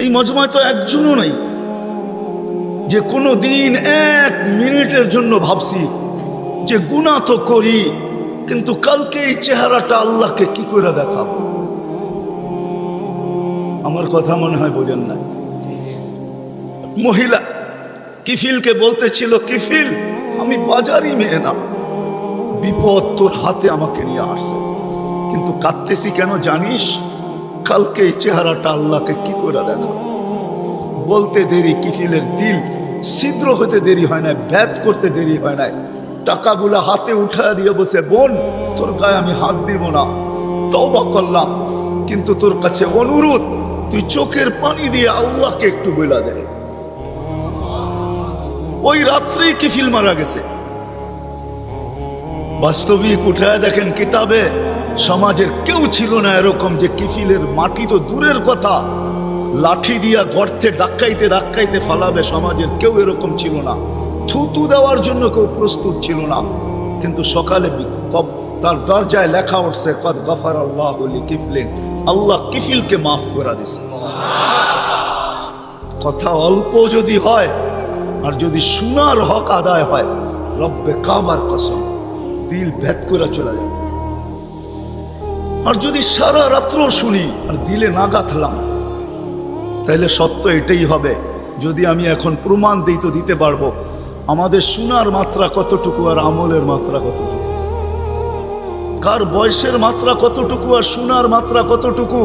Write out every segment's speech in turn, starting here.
এই মজমায় তো একজনও নাই যে কোনো দিন এক মিনিটের জন্য ভাবছি যে গুনাহ তো করি, কিন্তু কালকে এই চেহারাটা আল্লাহকে কি করে দেখাবো। আমার কথা মনে হয় বোঝেন না। মহিলা কিফিলকে বলতেছিল, কিফিল আমি বাজারই মেয়ে না, বিপদ তোর হাতে আমাকে নিয়ে আসছে, কিন্তু কাঁদতেছি কেন জানিস? কালকে এই চেহারাটা আল্লাহকে কি করে দেখাবো। বলতে দেরি কিফিলের দিল ছিদ্র হতে দেরি হয় না, ভেদ করতে দেরি হয় না। টাকাগুলো হাতে উঠায় দিয়ে বসে, বোন তোর গায়ে আমি হাত দিব না, তওবা করলাম, কিন্তু তোর কাছে অনুরোধ তুই চোখের পানি দিয়ে আল্লাহকে একটু বইলা দে। ওই রাত্রেই কিফিল মারা গেছে। বাস্তবিক উঠায় দেখেন কিতাবে, সমাজের কেউ ছিল না এরকম যে কিফিলের মাটি তো দূরের কথা, লাঠি দিয়া গর্তে ধাক্কাইতে ধাক্কাইতে ফালাবে, সমাজের কেউ এরকম ছিল না। থুতু দেওয়ার জন্য কেউ প্রস্তুত ছিল না। কিন্তু সকালে তার দরজায় লেখা উঠছে, কদ গফার আল্লাহ কিফলিন, আল্লাহ কিফিলকে মাফ করে দিছে। কথা অল্প যদি হয় আর যদি শোনার হক আদায় হয়, রব্বে কাবার কসম দিল ভেদ করে চলে যাবে। আর যদি সারা রাত্র শুনি আর দিলে না গাঁথলাম, তাইলে সত্য এটাই হবে। যদি আমি এখন প্রমাণ দিই তো দিতে পারবো আমাদের শোনার মাত্রা কতটুকু আর আমলের মাত্রা কতটুকু, কার বয়সের মাত্রা কতটুকু আর শোনার মাত্রা কতটুকু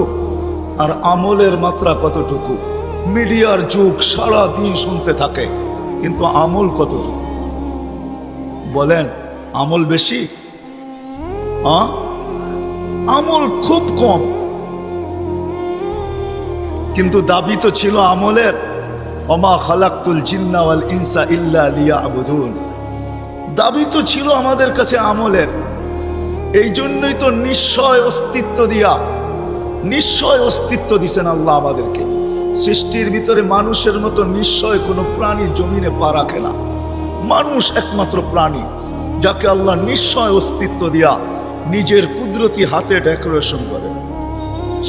আর আমলের মাত্রা কতটুকু। মিডিয়ার যুগ, সারা দিন শুনতে থাকে, কিন্তু আমল কতটুকু বলেন? আমল বেশি? আমল খুব কম, কিন্তু দাবি তো ছিল আমলের, ওমা খালাকতুল জিন্না ওয়াল ইনসা ইল্লা লিয়াবুদুন। দাবি তো ছিল আমাদের কাছে আমলের। এই জন্যই তো নিশ্চয় অস্তিত্ব দিছেন আল্লাহ আমাদেরকে। সৃষ্টির ভিতরে মানুষের মতো নিশ্চয় কোনো প্রাণী জমিনে পা রাখে না। মানুষ একমাত্র প্রাণী যাকে আল্লাহ নিশ্চয় অস্তিত্ব দিয়া নিজের কুদরতি হাতে ডেকোরেশন করে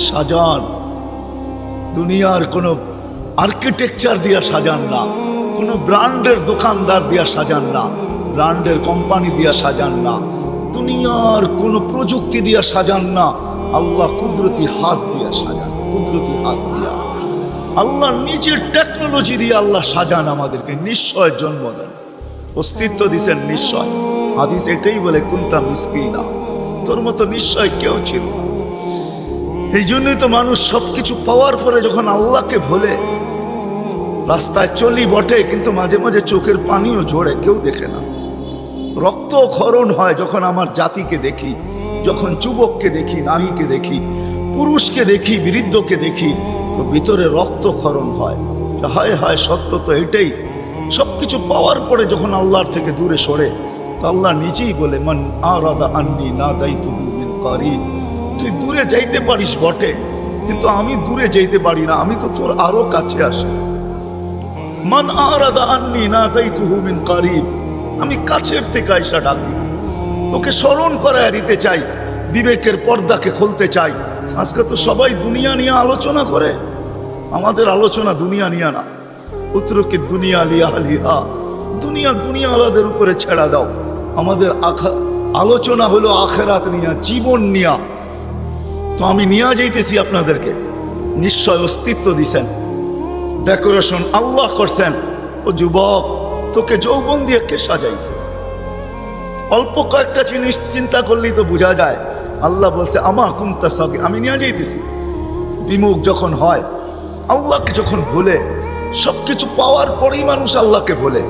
সাজান। দুনিয়ার কোনো আর্কিটেকচার দিয়া সাজান না, কোনো ব্র্যান্ডের দোকানদার দিয়া সাজান না, ব্র্যান্ডের কোম্পানি দিয়া সাজান না, দুনিয়ার কোনো প্রযুক্তি দিয়া সাজান না। আল্লাহ কুদরতি হাত দিয়া সাজান, কুদরতি হাত দিয়া আল্লাহ নিজের টেকনোলজি দিয়ে আল্লাহ সাজান, আমাদেরকে নিশ্চয় জন্ম দেন, অস্তিত্ব দিছেন নিশ্চয়। হাদিস এটাই বলে, কুনতা মিসকিনা, তোর মতো নিশ্চয় কেউ ছিল না। এই জন্যই তো মানুষ সবকিছু পাওয়ার পরে যখন আল্লাহকে ভোলে, রাস্তায় চলি বটে, কিন্তু মাঝে মাঝে চোখের পানিও ঝরে, কেউ দেখে না। রক্ত ক্ষরণ হয় যখন আমার জাতিকে দেখি, যখন যুবককে দেখি, নারীকে দেখি, পুরুষকে দেখি, বৃদ্ধকে দেখি, তো ভিতরে রক্ত ক্ষরণ হয়। হায় হায়, সত্য তো এটাই। সবকিছু পাওয়ার পরে যখন আল্লাহর থেকে দূরে সরে, তো আল্লাহ নিজেই বলে, মান আরাদা আন্নি নাদাইতুহু মিন কারিব। তুই দূরে যাইতে পারিস বটে, কিন্তু আমি দূরে যাইতে পারি না, আমি তো তোর আরো কাছে আসি। মান আরাদা আন্নি নাদাইতুহু মিন কারিব, আমি কাছের থেকে আইসা ডাকি, তোকে স্মরণ করায় দিতে চাই, বিবেকের পর্দাকে খুলতে চাই। আজকে তো সবাই দুনিয়া নিয়ে আলোচনা করে, আমাদের আলোচনা দুনিয়া নিয়ে না। উত্তরকে দুনিয়া লিয়া লিহা, দুনিয়া আলাদের উপরে ছেড়া দাও। আমাদের আলোচনা হলো আখেরাত নিয়া, জীবন নিয়া। তো আমি নিয়ে যাইতেছি আপনাদেরকে, নিশ্চয় অস্তিত্ব দিছেন, ডেকোরেশন আল্লাহ করছেন। ও যুবক, তোকে যৌবন দিয়ে কে সাজাইছে? অল্প কয়েকটা জিনিস চিন্তা করলেই তো বোঝা যায়। আল্লাহ বলছে, আমা কুনতা সাগীরা, আমি নিয়ে যাইতেছি। বিমুখ যখন হয়, আল্লাহকে যখন ভুলে, সবকিছু পাওয়ার পরেই মানুষ আল্লাহকে ভুলে,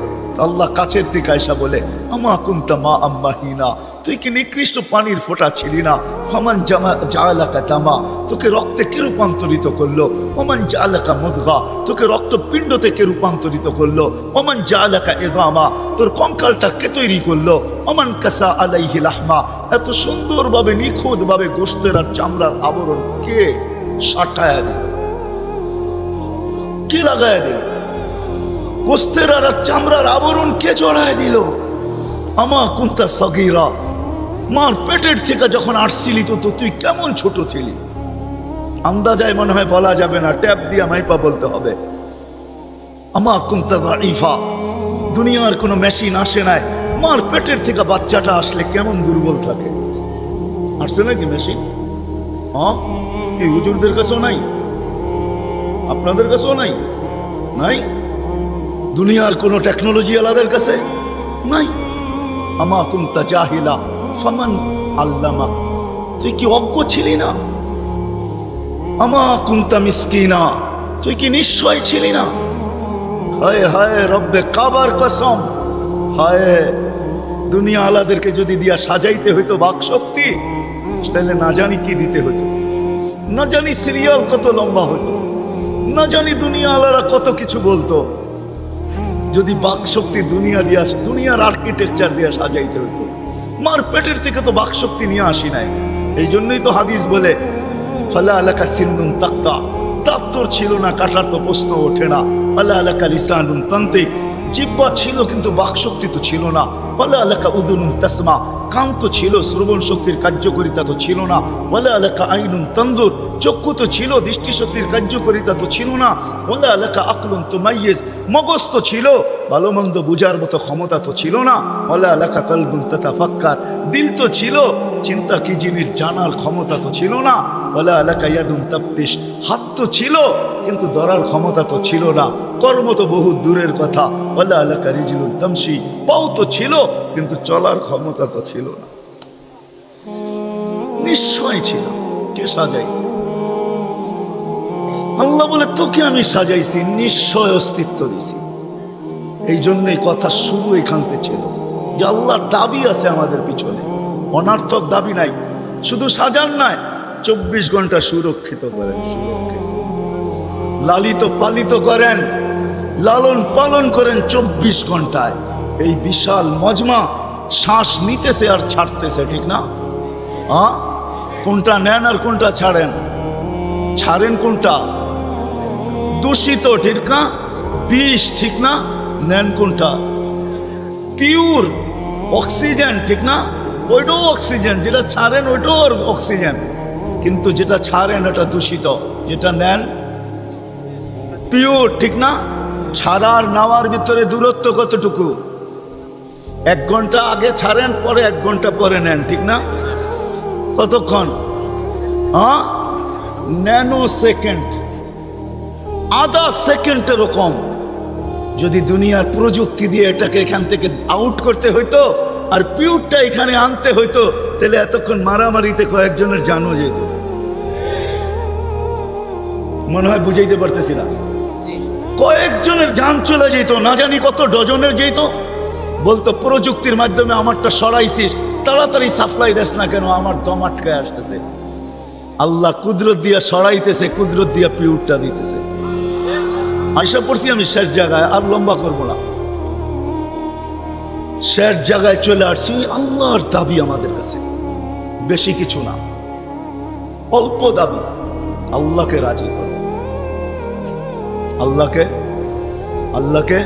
আল্লাহ কাছের থেকে আয়সা বলে, আমা কুনতা মা আম্মাহিনা, তুই কি নিকৃষ্ট পানির ফোঁটা ছিলি না? ফামান জাআলাকা দামা, তোকে রক্তে কে রূপান্তরিত করলো? ওমান জাআলাকা মুদগা, তোকে রক্তপিণ্ড থেকে রূপান্তরিত করলো। ওমান জাআলাকা ইযামা, তোর কঙ্কালটা কে তৈরি করলো? ওমান কাসা আলাইহি লাহমা, এত সুন্দরভাবে নিখুঁতভাবে গোশতের আর চামড়ার আবরণ কে সাটায়া দিল, কে লাগায়া দিল? গোশতের আর চামড়ার আবরণ কে চড়ায় দিল? আমা কুনতা সাগীরা, মার পেটের থেকে যখন আসছিলি তো তুই কেমন ছোট ছিলি? আন্দাজায় মনে হয় বলা যাবে না, ট্যাপ দিয়ে মাইপা বলতে হবে। আমা কুনতা দাঈফা, দুনিয়ার কোনো মেশিন আসে নাই। মার পেটের থেকে বাচ্চাটা আসলে কেমন দুর্বল থাকে। আসছে নাকি মেশিন? হ্যাঁ, কি হুজুরদের কাছেও নাই? আপনাদের কাছেও নাই? নাই? দুনিয়ার কোনো টেকনোলজি আলাদের কাছে নাই। আমা কুনতা জাহিলা ফামান আল্লামা, তুই কি অজ্ঞ ছিলি না? আমা কুনতা মিসকিনা, তুই কি নিশ্চয় ছিলি না? হায় হায় রব্বে কাবার কসম, হায় দুনিয়া আলাদেরকে যদি দিয়া সাজাইতে হইতো বাক শক্তি, তাহলে না জানি কি দিতে হতো, না জানি সিরিয়াল কত লম্বা হতো, না জানি দুনিয়া আলারা কত কিছু বলতো। যদি বাক শক্তি দুনিয়া দিয়া, দুনিয়ার আর্কিটেকচার দিয়া সাজাইতে হইতো। মার পেটের থেকে তো বাক শক্তি নিয়ে আসি নাই। এই জন্যই তো হাদিস বলে ফালা আলাকা সিন্নুন তাক্তা, দাঁত তোর ছিল না, কাটার তো প্রশ্ন ওঠে না। ফালা আলাকা লিসানুন তান্তিক, জিহ্বা ছিল কিন্তু বাক শক্তি তো ছিল না। ফালা আলাকা উদুনুন তাসমা, কান তো ছিল, শ্রবণ শক্তির কার্যকারিতা তো ছিল না। ওয়ালা আলাকা আইনুন তানদুর, চক্ষু তো ছিল, দৃষ্টিশক্তির কার্যকারিতা তো ছিল না। ওয়ালা আলাকা আকলুন তুমাইয়িজ, মগজ তো ছিল, ভালো মন্দ বুঝার মতো ক্ষমতা তো ছিল না। ওয়ালা আলাকা কলবুন তাতাফাক্কার, দিল তো ছিল, চিন্তা কি জিনিস জানার ক্ষমতা তো ছিল না। ওয়ালা আলাকা ইয়াদুন তাফতিশ, হাত তো ছিল কিন্তু ধরার ক্ষমতা তো ছিল না। কর্ম তো বহু দূরের কথা। ওয়ালা আলাকা রিজলুন তামশি, পাও তো ছিল কিন্তু চলার ক্ষমতা তো ছিল না। নিশ্চয় ছিল। কে সাজাইছে? আল্লাহ বলে তোকে আমি সাজাইছি, নিশ্চয় অস্তিত্ব দিছি। এই জন্যই কথা শুরু এখানতে ছিল যে আল্লাহর দাবি আছে আমাদের পিছনে, অনার্থক দাবি নাই। শুধু সাজান নাই, 24 ঘন্টা সুরক্ষিত করেন, সুরক্ষিত লালিত পালিত করেন, লালন পালন করেন 24 ঘন্টায়। এই বিশাল মজমা শ্বাস নিতেছে আর ছাড়তেছে, ঠিক না? হ্যাঁ, কোনটা নেন আর কোনটা ছাড়েন? ছাড়েন কোনটা? দূষিত, ঠিক না? বিষ, ঠিক না? নেন কোনটা? পিওর অক্সিজেন, ঠিক না? ওইটাও অক্সিজেন, যেটা ছাড়েন ওইটাও অক্সিজেন, কিন্তু যেটা ছাড়েন এটা দূষিত, যেটা নেন পিওর, ঠিক না? ছাড়ার নেওয়ার ভিতরে দূরত্ব কতটুকু? 1 ঘন্টা আগে ছাড়েন, পরে 1 ঘন্টা পরে নেন, ঠিক না? কতক্ষণ? হ্যাঁ, ন্যানো সেকেন্ড, আধা সেকেন্ডেরও কম। যদি দুনিয়ার প্রযুক্তি দিয়ে এটাকে এখান থেকে আউট করতে হইতো আর পিওরটা এখানে আনতে হইতো, তাহলে এতক্ষণ মারামারিতে কয়েকজনের জানও যেত। মনে হয় বুঝাইতে পারতেছি না? কয়েকজনের জান চলে যেত, না জানি কত ডজনের যেত। বলতো প্রযুক্তির মাধ্যমে আমারটা সরাইছিস, তাড়াতাড়ি সাপ্লাই দেস না কেন, আমার দম আটকায় আসতেছে। আল্লাহ কুদরত দিয়া সরাইতেছে, কুদরত দিয়া পিউরটা দিতেছে। আশা করছি আমি শেষ জায়গায়, আর লম্বা করবো না, শেষ জায়গায় চলে আসছি। আল্লাহর দাবি আমাদের কাছে বেশি কিছু না, অল্প দাবি। আল্লাহকে রাজি করো, আল্লাহকে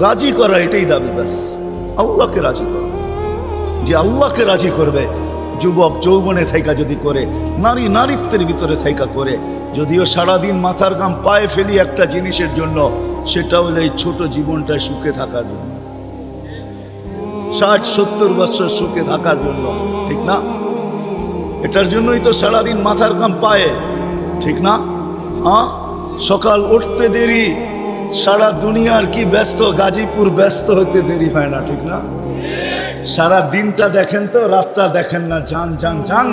রাজি করা, এটাই দাবি। ব্যাস আল্লাহকে রাজি করো। যে আল্লাহকে রাজি করবে, যুবক যৌবনে থাইকা যদি করে, নারী নারীত্বের ভিতরে থাইকা করে, যদিও সারাদিন মাথার ঘাম পায়ে ফেলি একটা জিনিসের জন্য, সেটা হলো এই ছোট জীবনটায় সুখে থাকার জন্য, 60-70 বছর সুখে থাকার জন্য, ঠিক না? এটার জন্যই তো সারাদিন মাথার ঘাম পায়ে, ঠিক না? হ্যাঁ, সকাল উঠতে দেরি, সারা দুনিয়ার কি ব্যস্ত, গাজীপুর ব্যস্ত হতে দেরি হয় না, ঠিক না? সারা দিনটা দেখেন তো, রাতটা দেখেন না। যান যান যান,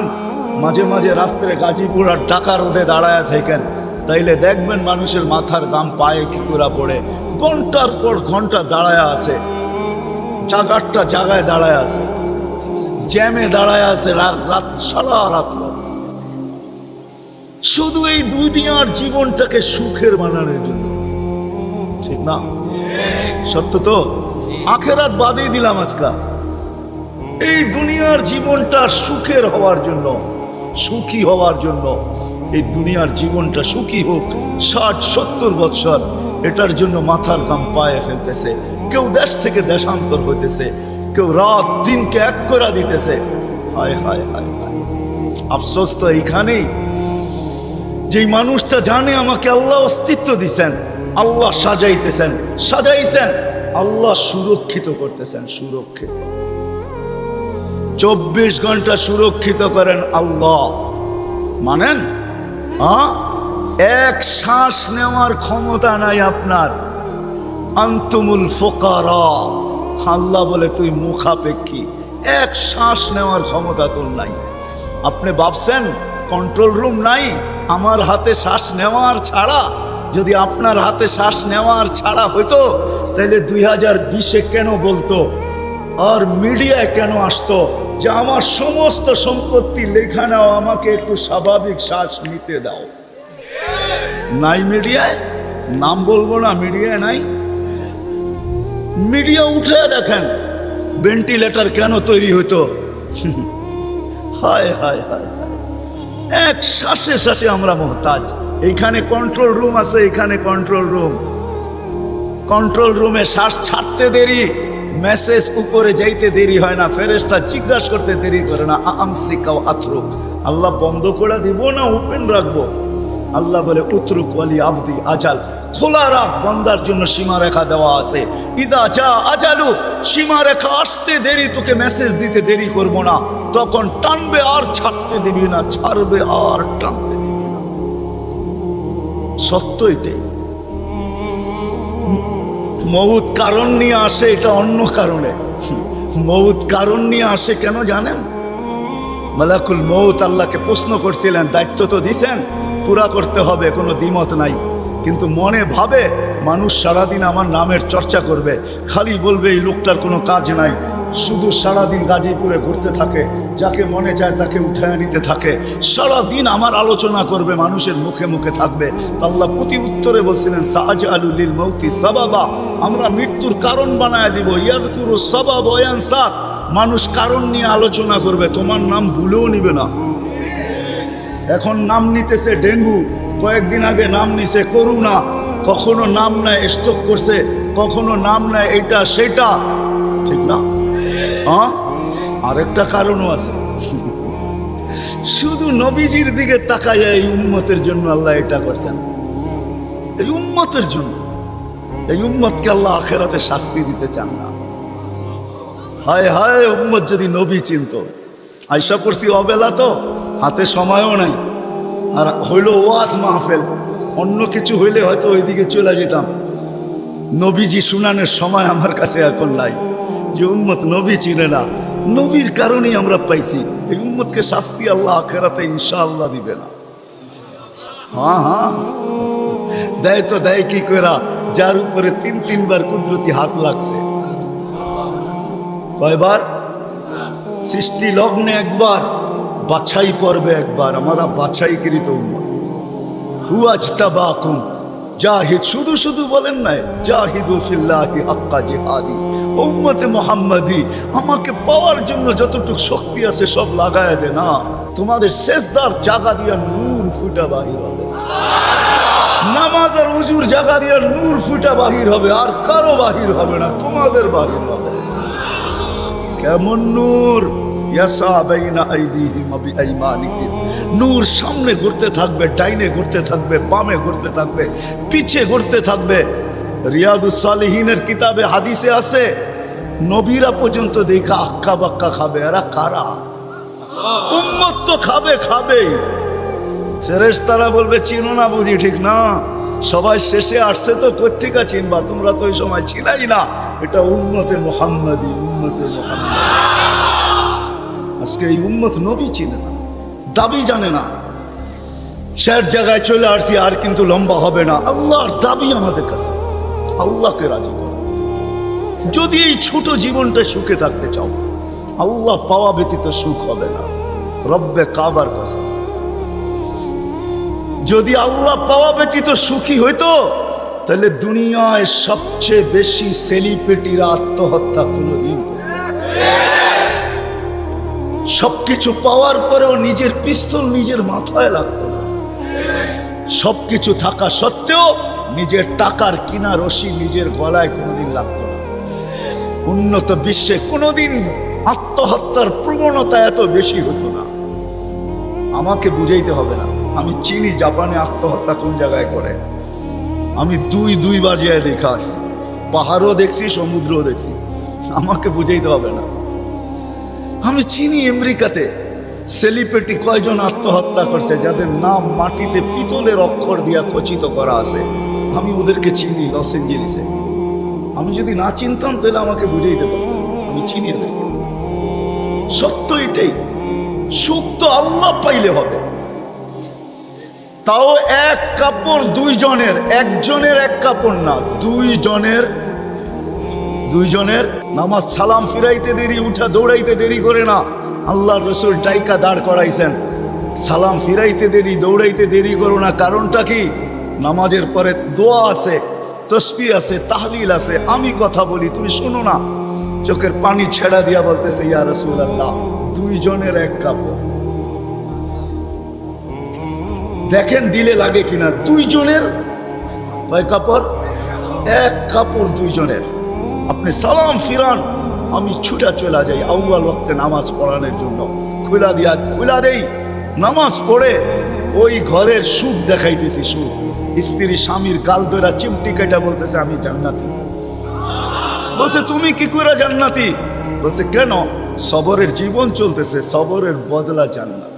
মাঝে মাঝে রাস্তায় গাজীপুর আর ঢাকা রোডে দাঁড়ায় থাকেন, তাইলে দেখবেন মানুষের মাথার ঘাম পায়ে কি করে পড়ে। ঘন্টার পর ঘন্টা দাঁড়ায় আছে, জাগারটা জায়গায় দাঁড়ায় আছে, জ্যামে দাঁড়ায় আছে, রাত সারা রাত। শুধু এই দুনিয়ার জীবনটাকে সুখের বানানোর জন্য, ঠিক না? সত্য তো? আখেরাত বাদেই দিলাম আজকা, এই দুনিয়ার জীবনটা সুখের হওয়ার জন্য, সুখী হওয়ার জন্য। এই দুনিয়ার জীবনটা সুখী হোক 60-70 বছর, এটার জন্য মাথার ঘাম পায়ে ফেলতেছে। কেউ দেশ থেকে দেশান্তর হইতেছে, কেউ রাত দিনকে এক করে দিতেছে। হায় হায় হায় হায়, আফসোস তো এইখানেই যেই মানুষটা জানে আমাকে আল্লাহ অস্তিত্ব দিছেন, আল্লাহ সাজাইতেছেন, সাজাইছেন, আল্লাহ সুরক্ষিত করতেছেন, সুরক্ষিত 24 ঘন্টা সুরক্ষিত করেন আল্লাহ। মানেন? এক শ্বাস নেওয়ার ক্ষমতা নাই আপনার। আনতুমুল ফুকারা, আল্লাহ বলে তুই মুখাপেক্ষী, এক শ্বাস নেওয়ার ক্ষমতা তোর নাই। আপনি ভাবছেন কন্ট্রোল রুম নাই? আমার হাতে শ্বাস নেওয়ার ছাড়া, যদি আপনার হাতে শ্বাস নেওয়ার ছাড়া হইতো তাহলে 2020-এ কেন বলতো আর মিডিয়ায় কেন আসতো যে আমার সমস্ত সম্পত্তি লেখা নাও, আমাকে একটু স্বাভাবিক শ্বাস নিতে দাও? নাই মিডিয়ায়, নাম বলবো না, মিডিয়ায় নাই। মিডিয়া উঠে দেখেন ভেন্টিলেটর কেন তৈরি হইতো। হায় হায় হায়, এক শ্বাসে শ্বাসে আমরা মোহতাজ। এইখানে কন্ট্রোল রুম আছে, এখানে কন্ট্রোল রুম, কন্ট্রোল রুমে শ্বাস ছাড়তে দেরি, মেসেজ উপরে যাইতে দেরি হয় না, ফেরেশতা জিজ্ঞাসা করতে দেরি করে না, আমসিকাও আতরুক, আল্লাহ বন্ধ করে দিব না ওপেন রাখবো? আল্লাহ বলে উতরুক ওয়ালি আবদি আজাল, খোলা রাখ, বন্দার জন্য সীমারেখা দেওয়া আছে। ইদা যা আজালু, সীমারেখা আসতে দেরি, তোকে মেসেজ দিতে দেরি করব না, তখন টানবে আর ছাড়তে দিবি না, ছাড়বে আর টানতে দিবি না। সত্য এটাই। মউত কারণ নিয়ে আসে, এটা অন্য কারণে। মউত কারণ নিয়ে আসে কেন জানেন? মালাকুল মউত আল্লাহকে প্রশ্ন করছিলেন, দায়িত্ব তো দিছেন, পুরা করতে হবে, কোনো দ্বিমত নাই, কিন্তু মনে ভাবে মানুষ সারাদিন আমার নামের চর্চা করবে, খালি বলবে এই লোকটার কোনো কাজ নাই, শুধু সারাদিন গাজীপুরে ঘুরতে থাকে, যাকে মনে চায় তাকে উঠায় নিতে থাকে, সারাদিন আমার আলোচনা করবে, মানুষের মুখে মুখে থাকবে। আল্লাহ প্রতি উত্তরে বলছিলেন সাআজআলু লিল মাউতি সাবাবা, আমরা মৃত্যুর কারণ বানায় দিব। ইয়াযকুরু সাবাব ওয়া ইয়ানসাক, মানুষ কারণ নিয়ে আলোচনা করবে, তোমার নাম ভুলেও নিবে না। এখন নাম নিতেছে ডেঙ্গু, কয়েকদিন আগে নাম নিছে করোনা, কখনো নাম নেয় স্ট্রোক করছে, কখনো নাম নেয় এটা সেটা, ঠিক না? আরেকটা কারণও আছে, শুধু নবীজির দিকে তাকায় এই উম্মতের জন্য আল্লাহ এটা করছেন, এই উম্মতের জন্য। এই উম্মতকে আল্লাহ আখিরাতে শাস্তি দিতে চান না। হায় হায়, উম্মত যদি নবী চিনত। আয়সা করছি অবেলা, তো হাতে সময়ও নাই, আর হইল ওয়াজ মাহফিল, অন্য কিছু হইলে হয়তো ওইদিকে চলে যেতাম। নবীজি শুনানোর সময় আমার কাছে এখন নাই, যে উম্মত নবী চিনে না, নবীর কারণেই আমরা পাইছি। এই উম্মতকে শাস্তি আল্লাহ আখিরাতে ইনশাআল্লাহ দিবে না। হ্যাঁ, দেয় তো দেয় কি করা, যার উপরে 3-3 বার কুদরতি হাত লাগছে। কয়বার? সৃষ্টি লগ্নে একবার, বাছাই পর্বে একবার। আমরা বাছাইকৃত উম্মত। হুয়াজতাবাকুম জাহিদ, শুধু শুধু বলেন নাই, জাহিদু ফিল্লাহি হাক্কা জিহাদি, উম্মতে মুহাম্মাদি, আমাকে পাওয়ার জন্য যতটুকু শক্তি আছে সব লাগায় দে না। তোমাদের সেজদার জায়গা দিয়া নূর ফুটা বাহির হবে, নামাজ আর উজুর জায়গা দিয়া নূর ফুটা বাহির হবে, আর কারো বাহির হবে না, তোমাদের বাহির হবে। কেমন নূর? নূর সামনে ঘুরতে থাকবে, ডাইনে ঘুরতে থাকবে, বামে ঘুরতে থাকবে, পিছে ঘুরতে থাকবে। রিয়াদুস সালিহিনের কিতাবে হাদিসে আছে, নবীরা পর্যন্ত দেখা আক্কা বাক্কা খাবে। এরা কারা? উম্মত তো খাবে, খাবেই। ফেরেশতারা বলবে চিনো না বুঝি, ঠিক না? সবাই শেষে আসছে তো, কোত্থেকে চিনবা? তোমরা তো ওই সময় ছিলাই না। এটা উম্মতে মুহাম্মাদি, উম্মতে মুহাম্মাদি। আজকে এই উম্মত নবী চিনে না, দাবি জানে না। শের জায়গায় চলে আসছি, আর কিন্তু লম্বা হবে না। আল্লাহর দাবি আমাদের কাছে, আল্লাহকে রাজি করো। যদি এই ছোট জীবনটা সুখে থাকতে চাও, আল্লাহ পাওয়া ব্যতীত সুখ হবে না। রব্বে কাবার কসম, যদি আল্লাহ পাওয়া ব্যতীত সুখী হইতো, তাহলে দুনিয়ায় সবচেয়ে বেশি সেলিব্রিটিরা আত্মহত্যা কোনোদিন, সবকিছু পাওয়ার পরেও নিজের পিস্তল নিজের মাথায় লাগতো না। সবকিছু থাকা সত্ত্বেও নিজের টাকার কিনা রশি নিজের গলায় কোনোদিন লাগতো না। উন্নত বিশ্বে কোনোদিন আত্মহত্যার প্রবণতা এত বেশি হতো না। আমাকে বুঝাইতে হবে না, আমি চিনি জাপানে আত্মহত্যা কোন জায়গায় করে। আমি দুইবার যেয়ে দেখা আসছি, পাহাড়ও দেখছি, সমুদ্রও দেখছি, আমাকে বুঝাইতে হবে না। আমি চিনি আমেরিকাতে সেলিব্রিটি কয়জন আত্মহত্যা করছে যাদের নাম মাটিতে পিতলের অক্ষর দিয়া খচিত করা আছে। আমি ওদেরকে চিনি লস এঞ্জেলিসে। আমি যদি না চিনতাম তাহলে আমাকে বুঝাইতে পারতাম। আমি চিনি ওদেরকে। সত্য এটাই, সুখ তো আল্লাহ পাইলে হবে। তাও এক কাপড় দুইজনের, একজনের এক কাপড় না, দুইজনের নামাজ সালাম ফিরাইতে দেরি, উঠা দৌড়াইতে দেরি করে না। আল্লাহর রাসূল ডাইকা দাঁড় করাইছেন, সালাম ফিরাইতে দেরি, দৌড়াইতে দেরি করো না। কারণটা কি? নামাজের পরে দোয়া আছে, তসবিহ আছে, তাহলিল আছে। আমি কথা বলি, তুমি শোনো না। চোখের পানি ছেড়া দিয়া বলতেছে, ইয়া রাসূলুল্লাহ, দুইজনের এক কাপড়। দেখেন দিলে লাগে কিনা। দুইজনের কয় কাপড়? এক কাপড় দুইজনের। আপনি সালাম ফিরান, আমি ছুটা চলে যাই আউয়াল ওয়াক্তে নামাজ পড়ানোর জন্য। খুলা দেই, নামাজ পড়ে ওই ঘরের সুখ দেখাইতেছি। সুখ, স্ত্রী স্বামীর গাল ধরা চিমটি কেটে বলতেছে, আমি জান্নাতি। বলছে, তুমি কি করে জান্নাতি? বলছে, কেন? সবরের জীবন চলতেছে, সবরের বদলা জান্নাত।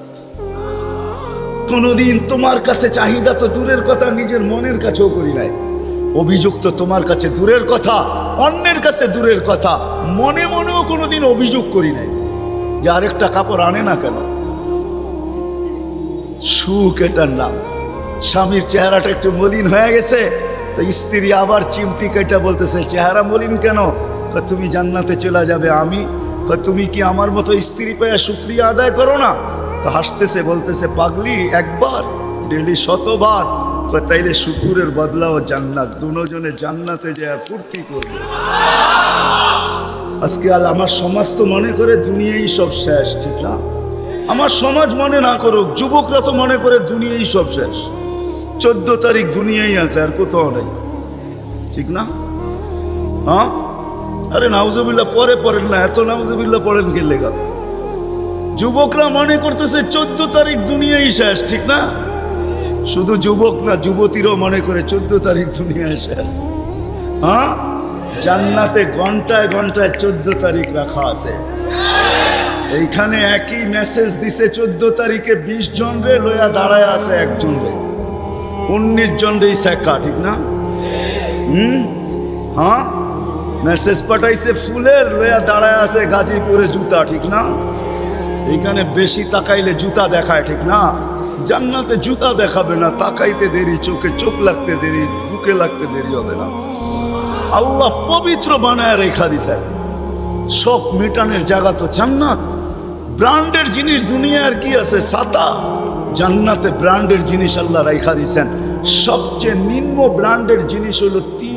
কোনদিন তোমার কাছে চাহিদা তো দূরের কথা, নিজের মনের কাছেও করি নাই। অভিযোগ তো তোমার কাছে দূরের কথা, অন্যের কাছে দূরের কথা, মনে মনেও কোনোদিন অভিযোগ করি নাই যে আরেকটা কাপড় আনে না কেন। সুখ এটার নাম। স্বামীর চেহারাটা একটু মলিন হয়ে গেছে, তো স্ত্রী আবার চিমটি কেটে বলতেছে, চেহারা মলিন কেন? তুমি জান্নাতে চলে যাবে। আমি তুমি কি আমার মতো স্ত্রী পেয়ে শুকরিয়া আদায় করো না? তো হাসতেছে, বলতেছে, পাগলি, একবার ডেলি 100বার। তাইলে শুকুরের বদলাও জান্নাত। দুজনে জান্নাতে যায় ফুর্তি করবে। আজকে আমার সমাজ তো মনে করে দুনিয়াই সব শেষ, ঠিক না? আমার সমাজ মনে না করুক, যুবকরা তো মনে করে দুনিয়াই সব শেষ। 14 তারিখ দুনিয়াই আছে, আর কোথাও নেই, ঠিক না? হ্যাঁ, আরে নাউজুবিল্লাহ পরে পড়েন না, এত নাউজুবিল্লাহ পড়েন কে লেখা? যুবকরা মনে করতেছে 14 তারিখ দুনিয়াই শেষ, ঠিক না? শুধু যুবক না, যুবতীরাও মনে করে 14 তারিখ দুনিয়ায় শেষ। হ্যাঁ, জান্নাতে ঘন্টায় ঘন্টায় 14 তারিখ রাখা আছে। এইখানে একই মেসেজ দিছে, 14 তারিখে 20 জন রে লইয়া দাঁড়ায় আছে, একজন রে 19 জন রে শেখা, ঠিক না? হ্যাঁ, মেসেজ পাঠাইছে ফুলের, লইয়া দাঁড়ায় আছে গাজীপুরে জুতা, ঠিক না? এইখানে বেশি তাকাইলে জুতা দেখায়, ঠিক না? জান্নাতে জুতা দেখাবে না, তাকাইতে দেরি, চোখে চোখ লাগতে দেরি, বুকে লাগতে দেরি হবে না। আল্লাহ পবিত্র বানায় রেখা দিছেন। শখ মিটানের জায়গা তো জান্নাত। ব্র্যান্ডের জিনিস দুনিয়ার কি আছে? ছাতা। জান্নাতে ব্র্যান্ডের জিনিস আল্লাহ রেখা দিছেন। সবচেয়ে নিম্ন ব্র্যান্ডের জিনিস হলো 3